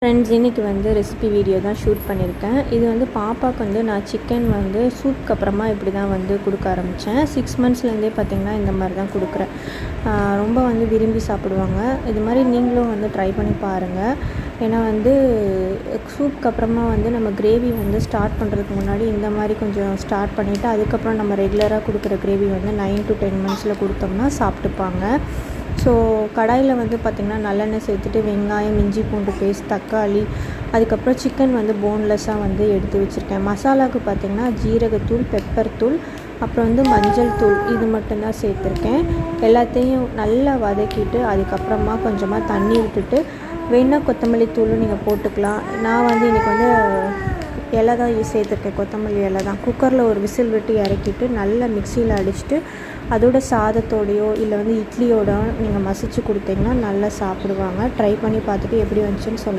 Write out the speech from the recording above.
Friends, இன்றைக்கி recipe video தான் shoot பண்ணியிருக்கேன். இது பாப்பாவுக்கு நான் சிக்கன் சூப்க்கு அப்புறமா இப்படி தான் கொடுக்க ஆரம்பித்தேன். 6 மந்த்ஸ்லேருந்தே பார்த்திங்கன்னா இந்த மாதிரி தான் கொடுக்குறேன். ரொம்ப விரும்பி சாப்பிடுவாங்க. இது மாதிரி நீங்களும் ட்ரை பண்ணி பாருங்கள். ஏன்னா சூப்க்கு அப்புறமா நம்ம கிரேவி ஸ்டார்ட் பண்ணுறதுக்கு முன்னாடி இந்த மாதிரி கொஞ்சம் ஸ்டார்ட் பண்ணிவிட்டு அதுக்கப்புறம் நம்ம ரெகுலராக கொடுக்குற கிரேவி 9 to 10 மந்த்ஸில் கொடுத்தோம்னா சாப்பிட்டுப்பாங்க. ஸோ கடாயில் பார்த்திங்கன்னா நல்லெண்ணெய் சேர்த்துட்டு வெங்காயம், இஞ்சி பூண்டு பேஸ்ட், தக்காளி, அதுக்கப்புறம் சிக்கன் போன்லெஸ்ஸாக எடுத்து வச்சுருக்கேன். மசாலாவுக்கு பார்த்திங்கன்னா ஜீரகத்தூள், பெப்பர் தூள், அப்புறம் மஞ்சள் தூள், இது மட்டும்தான் சேர்த்துருக்கேன். எல்லாத்தையும் நல்லா வதக்கிட்டு அதுக்கப்புறமா கொஞ்சமாக தண்ணி விட்டுட்டு வேணால் கொத்தமல்லி தூளும் நீங்கள் போட்டுக்கலாம். நான் இன்றைக்கி இலை தான் சேர்த்துருக்கேன், கொத்தமல்லி இலை தான். குக்கரில் ஒரு விசில் விட்டு இறக்கிட்டு நல்லா மிக்சியில் அடிச்சுட்டு அதோட சாதத்தோடையோ இல்லை இட்லியோட நீங்கள் மசிச்சு கொடுத்தீங்கன்னா நல்லா சாப்பிடுவாங்க. ட்ரை பண்ணி பார்த்துட்டு எப்படி வந்துச்சுன்னு சொல்லுங்கள்.